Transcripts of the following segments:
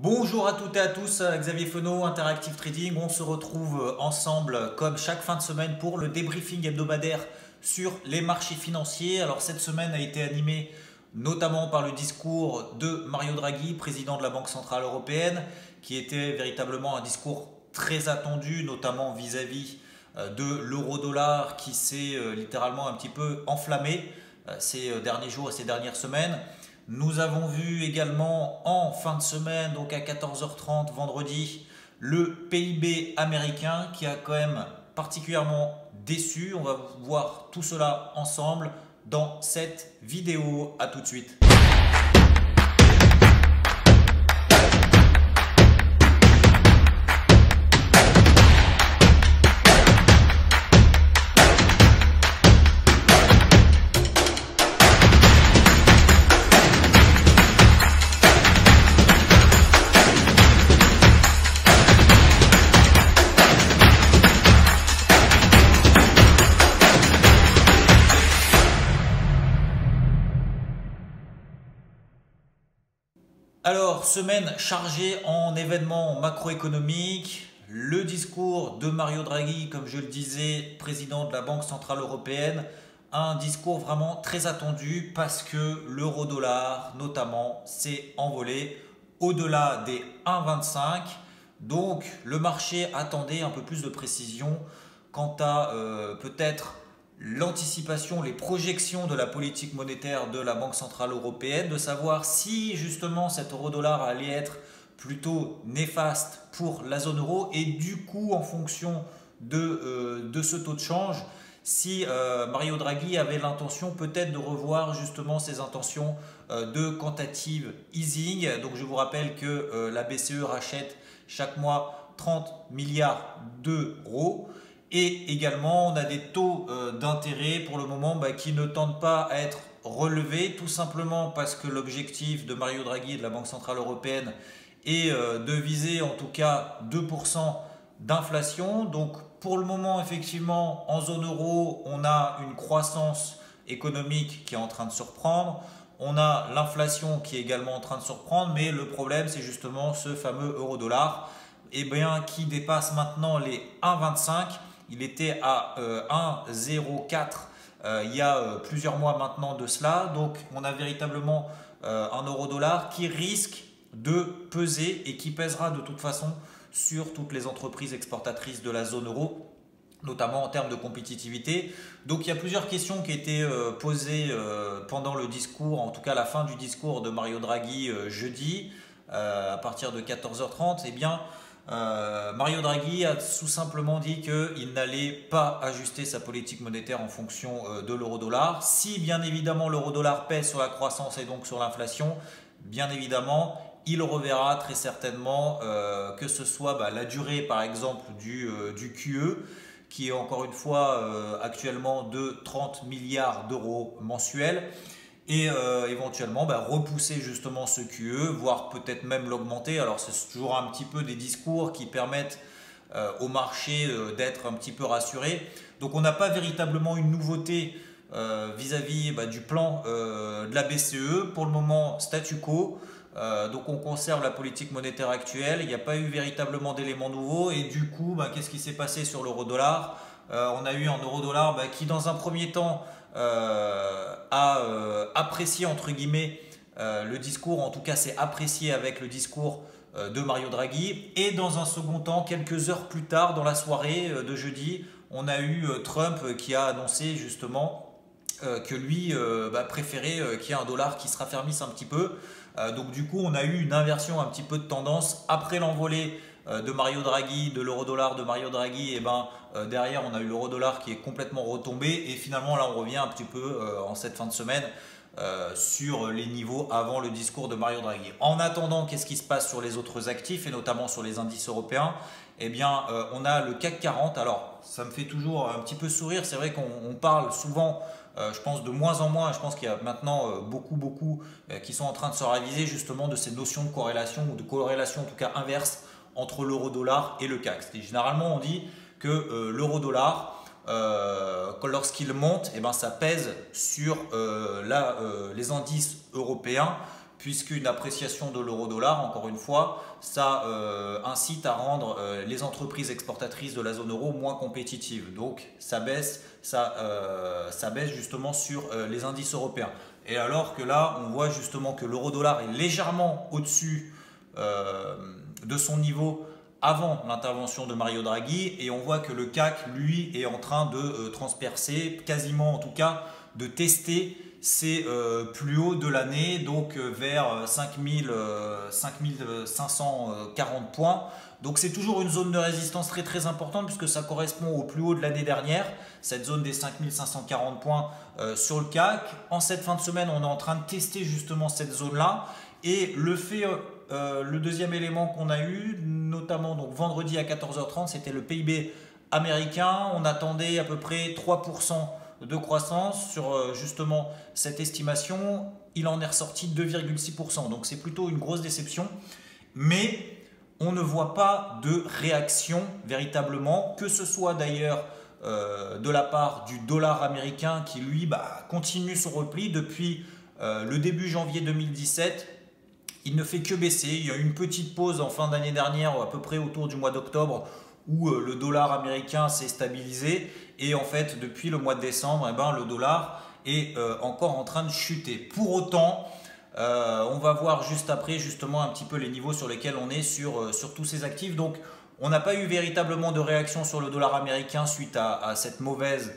Bonjour à toutes et à tous, Xavier Fenot, Interactive Trading. On se retrouve ensemble comme chaque fin de semaine pour le débriefing hebdomadaire sur les marchés financiers. Alors cette semaine a été animée notamment par le discours de Mario Draghi, président de la Banque Centrale Européenne, qui était véritablement un discours très attendu, notamment vis-à-vis de l'euro-dollar qui s'est littéralement un petit peu enflammé ces derniers jours et ces dernières semaines. Nous avons vu également en fin de semaine, donc à 14h30 vendredi, le PIB américain qui a quand même particulièrement déçu. On va voir tout cela ensemble dans cette vidéo. À tout de suite. Alors, semaine chargée en événements macroéconomiques, le discours de Mario Draghi, comme je le disais, président de la Banque Centrale Européenne, un discours vraiment très attendu parce que l'euro-dollar notamment s'est envolé au-delà des 1,25. Donc, le marché attendait un peu plus de précision quant à peut-être l'anticipation, les projections de la politique monétaire de la Banque Centrale Européenne, de savoir si justement cet euro-dollar allait être plutôt néfaste pour la zone euro et du coup en fonction de ce taux de change, si Mario Draghi avait l'intention peut-être de revoir justement ses intentions de quantitative easing. Donc je vous rappelle que la BCE rachète chaque mois 30 milliards d'euros. Et également, on a des taux d'intérêt pour le moment qui ne tendent pas à être relevés, tout simplement parce que l'objectif de Mario Draghi et de la Banque Centrale Européenne est de viser en tout cas 2% d'inflation. Donc pour le moment, effectivement, en zone euro, on a une croissance économique qui est en train de surprendre. On a l'inflation qui est également en train de surprendre, mais le problème, c'est justement ce fameux euro-dollar qui dépasse maintenant les 1,25. Il était à 1,04 il y a plusieurs mois maintenant de cela. Donc on a véritablement un euro-dollar qui risque de peser et qui pèsera de toute façon sur toutes les entreprises exportatrices de la zone euro, notamment en termes de compétitivité. Donc il y a plusieurs questions qui étaient posées pendant le discours, en tout cas la fin du discours de Mario Draghi jeudi à partir de 14h30. Eh bien, Mario Draghi a tout simplement dit qu'il n'allait pas ajuster sa politique monétaire en fonction de l'euro-dollar. Si bien évidemment l'euro-dollar pèse sur la croissance et donc sur l'inflation, bien évidemment il reverra très certainement que ce soit la durée par exemple du QE qui est encore une fois actuellement de 30 milliards d'euros mensuels. Et éventuellement repousser justement ce QE, voire peut-être même l'augmenter. Alors c'est toujours un petit peu des discours qui permettent au marché d'être un petit peu rassuré. Donc on n'a pas véritablement une nouveauté vis-à-vis du plan de la BCE. Pour le moment, statu quo. Donc on conserve la politique monétaire actuelle. Il n'y a pas eu véritablement d'éléments nouveaux. Et du coup, qu'est-ce qui s'est passé sur l'euro-dollar? On a eu un euro-dollar qui dans un premier temps a apprécié entre guillemets le discours, en tout cas c'est apprécié avec le discours de Mario Draghi, et dans un second temps, quelques heures plus tard dans la soirée de jeudi, on a eu Trump qui a annoncé justement que lui préférait qu'il y ait un dollar qui se raffermisse un petit peu. Donc du coup on a eu une inversion un petit peu de tendance après l'envolée de Mario Draghi, de l'euro-dollar de Mario Draghi. Et derrière on a eu l'euro-dollar qui est complètement retombé et finalement là on revient un petit peu en cette fin de semaine sur les niveaux avant le discours de Mario Draghi. En attendant, qu'est-ce qui se passe sur les autres actifs et notamment sur les indices européens? Eh bien on a le CAC 40. Alors ça me fait toujours un petit peu sourire, c'est vrai qu'on parle souvent je pense de moins en moins, je pense qu'il y a maintenant beaucoup qui sont en train de se raviser justement de ces notions de corrélation ou de corrélation en tout cas inverse entre l'euro-dollar et le CAC. Généralement on dit que l'euro-dollar lorsqu'il monte, ça pèse sur les indices européens puisqu'une appréciation de l'euro-dollar, encore une fois, ça incite à rendre les entreprises exportatrices de la zone euro moins compétitives. Donc ça baisse justement sur les indices européens. Et alors que là, on voit justement que l'euro-dollar est légèrement au-dessus de son niveau avant l'intervention de Mario Draghi, et on voit que le CAC, lui, est en train de transpercer, quasiment en tout cas, de tester ses plus hauts de l'année, donc vers 5540 points. Donc c'est toujours une zone de résistance très très importante, puisque ça correspond au plus haut de l'année dernière, cette zone des 5540 points sur le CAC. En cette fin de semaine, on est en train de tester justement cette zone-là, et le deuxième élément qu'on a eu, notamment donc vendredi à 14h30, c'était le PIB américain. On attendait à peu près 3% de croissance sur justement cette estimation. Il en est ressorti 2,6%. Donc c'est plutôt une grosse déception. Mais on ne voit pas de réaction véritablement, que ce soit d'ailleurs de la part du dollar américain qui lui continue son repli depuis le début janvier 2017. Il ne fait que baisser. Il y a eu une petite pause en fin d'année dernière, à peu près autour du mois d'octobre, où le dollar américain s'est stabilisé. Et en fait, depuis le mois de décembre, le dollar est encore en train de chuter. Pour autant, on va voir juste après justement un petit peu les niveaux sur lesquels on est sur tous ces actifs. Donc, on n'a pas eu véritablement de réaction sur le dollar américain suite à cette mauvaise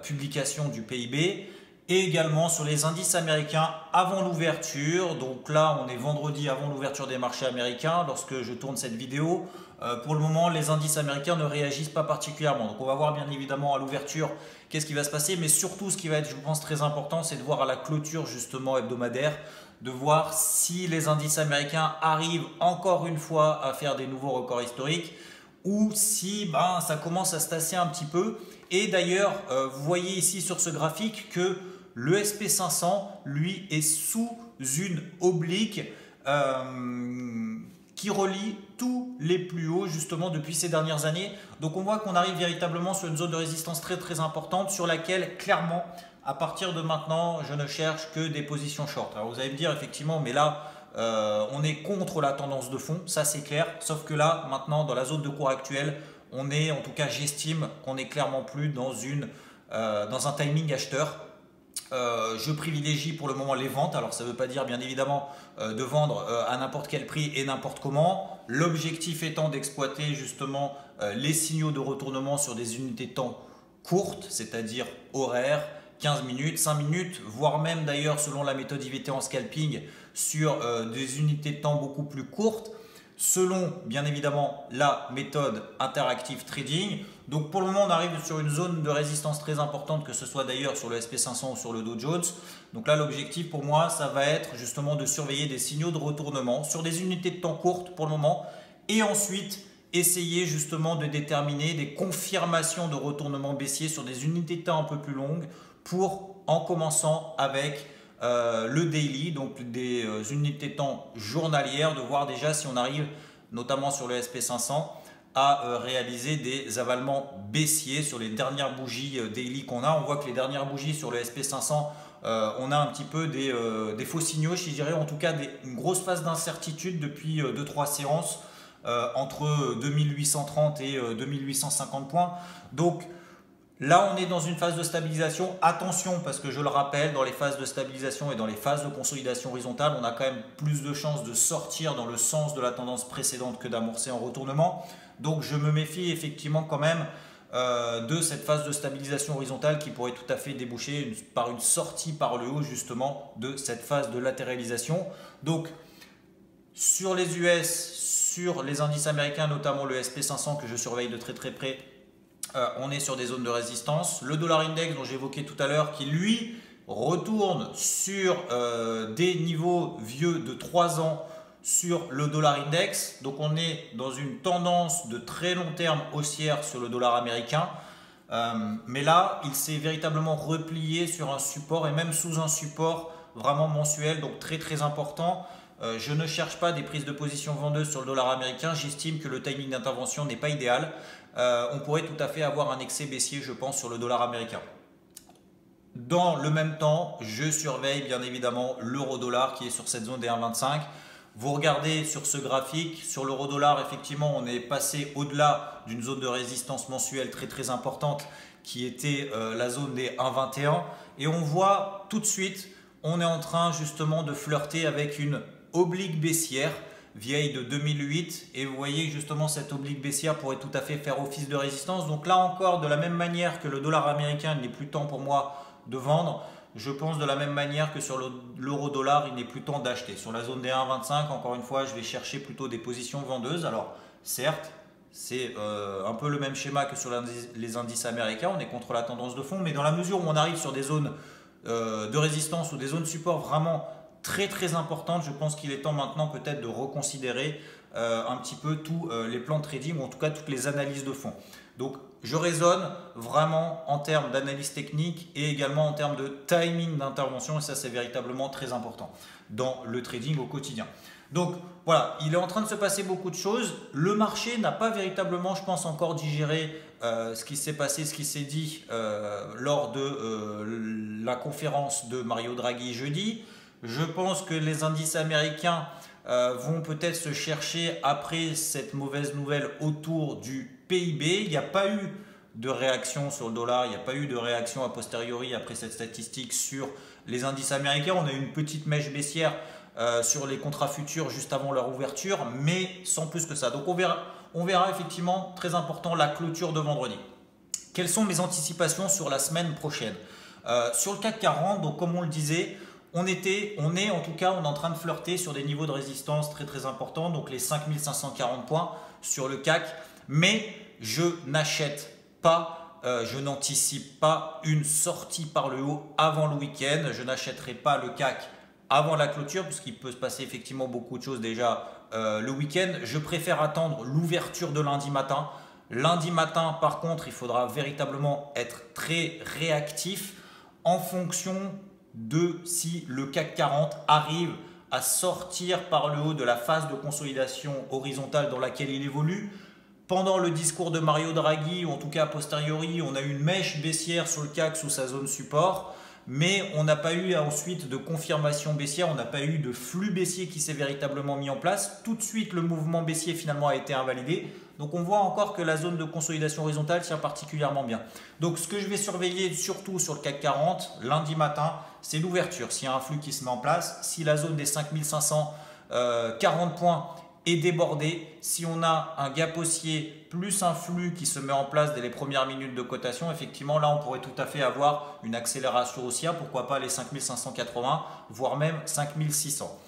publication du PIB. Et également sur les indices américains avant l'ouverture. Donc là, on est vendredi avant l'ouverture des marchés américains lorsque je tourne cette vidéo. Pour le moment, les indices américains ne réagissent pas particulièrement. Donc on va voir bien évidemment à l'ouverture qu'est-ce qui va se passer. Mais surtout, ce qui va être, je pense, très important, c'est de voir à la clôture justement hebdomadaire, de voir si les indices américains arrivent encore une fois à faire des nouveaux records historiques, ou si ça commence à se tasser un petit peu. Et d'ailleurs, vous voyez ici sur ce graphique que le SP500, lui, est sous une oblique qui relie tous les plus hauts justement depuis ces dernières années. Donc on voit qu'on arrive véritablement sur une zone de résistance très très importante, sur laquelle clairement, à partir de maintenant, je ne cherche que des positions short. Alors vous allez me dire effectivement, mais là, on est contre la tendance de fond, ça c'est clair. Sauf que là, maintenant, dans la zone de cours actuelle, on est, en tout cas j'estime qu'on est clairement plus dans un timing acheteur. Je privilégie pour le moment les ventes. Alors ça ne veut pas dire bien évidemment de vendre à n'importe quel prix et n'importe comment. L'objectif étant d'exploiter justement les signaux de retournement sur des unités de temps courtes, c'est-à-dire horaires, 15 minutes, 5 minutes, voire même d'ailleurs selon la méthode IVT en scalping sur des unités de temps beaucoup plus courtes, selon bien évidemment la méthode interactive trading. Donc pour le moment on arrive sur une zone de résistance très importante, que ce soit d'ailleurs sur le SP500 ou sur le Dow Jones. Donc là l'objectif pour moi ça va être justement de surveiller des signaux de retournement sur des unités de temps courtes pour le moment, et ensuite essayer justement de déterminer des confirmations de retournement baissier sur des unités de temps un peu plus longues, pour en commençant avec le daily, donc des unités de temps journalières, de voir déjà si on arrive notamment sur le SP500 à réaliser des avalements baissiers sur les dernières bougies daily qu'on a. On voit que les dernières bougies sur le SP500, on a un petit peu des faux signaux, je dirais, en tout cas une grosse phase d'incertitude depuis 2-3 séances entre 2830 et 2850 points. Donc là, on est dans une phase de stabilisation. Attention, parce que je le rappelle, dans les phases de stabilisation et dans les phases de consolidation horizontale, on a quand même plus de chances de sortir dans le sens de la tendance précédente que d'amorcer en retournement. Donc, je me méfie effectivement quand même de cette phase de stabilisation horizontale qui pourrait tout à fait déboucher par une sortie par le haut justement de cette phase de latéralisation. Donc, sur les US, sur les indices américains, notamment le SP500 que je surveille de très très près, on est sur des zones de résistance. Le dollar index dont j'évoquais tout à l'heure, qui lui retourne sur des niveaux vieux de 3 ans sur le dollar index. Donc on est dans une tendance de très long terme haussière sur le dollar américain. Mais là, il s'est véritablement replié sur un support, et même sous un support vraiment mensuel, donc très très important. Je ne cherche pas des prises de position vendeuses sur le dollar américain. J'estime que le timing d'intervention n'est pas idéal. On pourrait tout à fait avoir un excès baissier, je pense, sur le dollar américain. Dans le même temps, je surveille bien évidemment l'euro-dollar qui est sur cette zone des 1,25. Vous regardez sur ce graphique, sur l'euro-dollar, effectivement, on est passé au-delà d'une zone de résistance mensuelle très importante qui était la zone des 1,21. Et on voit tout de suite, on est en train justement de flirter avec une oblique baissière vieille de 2008. Et vous voyez justement cette oblique baissière pourrait tout à fait faire office de résistance. Donc là encore, de la même manière que le dollar américain, il n'est plus temps pour moi de vendre. Je pense de la même manière que sur l'euro-dollar, il n'est plus temps d'acheter. Sur la zone des 1,25, encore une fois, je vais chercher plutôt des positions vendeuses. Alors, certes, c'est un peu le même schéma que sur les indices américains. On est contre la tendance de fond. Mais dans la mesure où on arrive sur des zones de résistance ou des zones support vraiment très importantes, je pense qu'il est temps maintenant peut-être de reconsidérer un petit peu tous les plans de trading ou en tout cas toutes les analyses de fond. Donc, je raisonne vraiment en termes d'analyse technique et également en termes de timing d'intervention et ça c'est véritablement très important dans le trading au quotidien. Donc voilà, il est en train de se passer beaucoup de choses. Le marché n'a pas véritablement, je pense, encore digéré ce qui s'est passé, ce qui s'est dit lors de la conférence de Mario Draghi jeudi. Je pense que les indices américains vont peut-être se chercher après cette mauvaise nouvelle autour du PIB. Il n'y a pas eu de réaction sur le dollar, il n'y a pas eu de réaction a posteriori après cette statistique sur les indices américains. On a eu une petite mèche baissière sur les contrats futurs juste avant leur ouverture, mais sans plus que ça. Donc on verra effectivement, très important, la clôture de vendredi. Quelles sont mes anticipations sur la semaine prochaine? Sur le CAC 40, donc comme on le disait, on est en train de flirter sur des niveaux de résistance très importants, donc les 5540 points sur le CAC, mais je n'achète pas, je n'anticipe pas une sortie par le haut avant le week-end. Je n'achèterai pas le CAC avant la clôture puisqu'il peut se passer effectivement beaucoup de choses déjà le week-end. Je préfère attendre l'ouverture de lundi matin. Lundi matin, par contre, il faudra véritablement être très réactif en fonction de si le CAC 40 arrive à sortir par le haut de la phase de consolidation horizontale dans laquelle il évolue. Pendant le discours de Mario Draghi, ou en tout cas a posteriori, on a eu une mèche baissière sur le CAC sous sa zone support, mais on n'a pas eu ensuite de confirmation baissière, on n'a pas eu de flux baissier qui s'est véritablement mis en place. Tout de suite, le mouvement baissier finalement a été invalidé. Donc on voit encore que la zone de consolidation horizontale tient particulièrement bien. Donc ce que je vais surveiller surtout sur le CAC 40 lundi matin, c'est l'ouverture. S'il y a un flux qui se met en place, si la zone des 5540 points est débordée, si on a un gap haussier plus un flux qui se met en place dès les premières minutes de cotation, effectivement là on pourrait tout à fait avoir une accélération haussière, pourquoi pas les 5580 voire même 5600.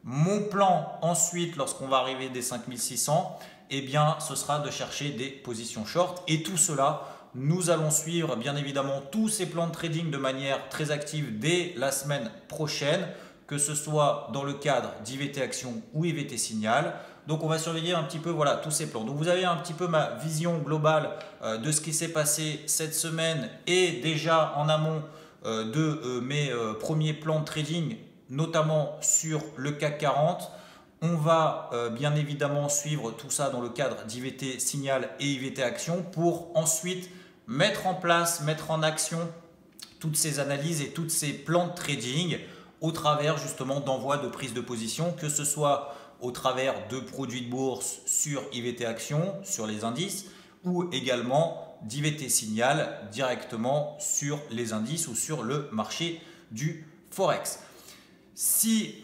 Mon plan ensuite lorsqu'on va arriver des 5600, eh bien ce sera de chercher des positions short et tout cela nous allons suivre bien évidemment tous ces plans de trading de manière très active dès la semaine prochaine, que ce soit dans le cadre d'IVT Action ou IVT Signal. Donc on va surveiller un petit peu voilà, tous ces plans. Donc vous avez un petit peu ma vision globale de ce qui s'est passé cette semaine et déjà en amont de mes premiers plans de trading, notamment sur le CAC 40. On va bien évidemment suivre tout ça dans le cadre d'IVT Signal et IVT Action pour ensuite mettre en place, mettre en action toutes ces analyses et tous ces plans de trading au travers justement d'envoi de prise de position, que ce soit au travers de produits de bourse sur IVT Action, sur les indices, ou également d'IVT Signal directement sur les indices ou sur le marché du Forex. Si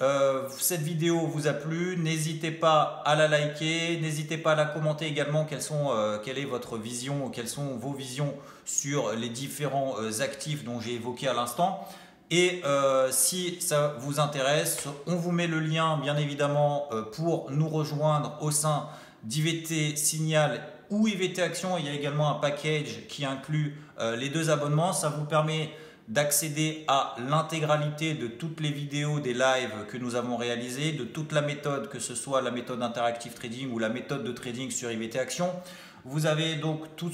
cette vidéo vous a plu, n'hésitez pas à la liker, n'hésitez pas à la commenter également quelle est votre vision, quelles sont vos visions sur les différents actifs dont j'ai évoqué à l'instant. Et si ça vous intéresse, on vous met le lien bien évidemment pour nous rejoindre au sein d'IVT Signal ou IVT Action. Il y a également un package qui inclut les deux abonnements. Ça vous permet d'accéder à l'intégralité de toutes les vidéos des lives que nous avons réalisés, de toute la méthode, que ce soit la méthode Interactive Trading ou la méthode de trading sur IVT Action. Vous avez donc tous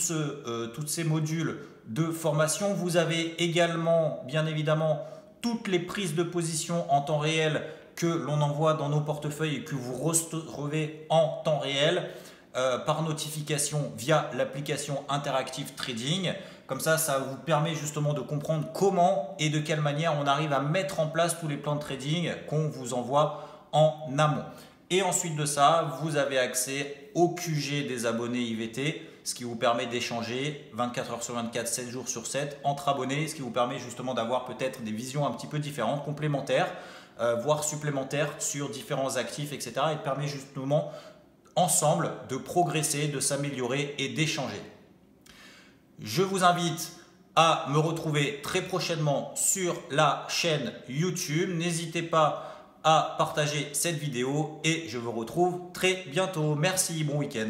ces modules de formation. Vous avez également, bien évidemment, toutes les prises de position en temps réel que l'on envoie dans nos portefeuilles et que vous recevez en temps réel par notification via l'application Interactive Trading. Comme ça vous permet justement de comprendre comment et de quelle manière on arrive à mettre en place tous les plans de trading qu'on vous envoie en amont. Et ensuite de ça, vous avez accès au QG des abonnés IVT, ce qui vous permet d'échanger 24 heures sur 24, 7 jours sur 7 entre abonnés, ce qui vous permet justement d'avoir peut-être des visions un petit peu différentes, complémentaires, voire supplémentaires sur différents actifs, etc. Et permet justement ensemble de progresser, de s'améliorer et d'échanger. Je vous invite à me retrouver très prochainement sur la chaîne YouTube. N'hésitez pas à partager cette vidéo et je vous retrouve très bientôt. Merci, bon week-end.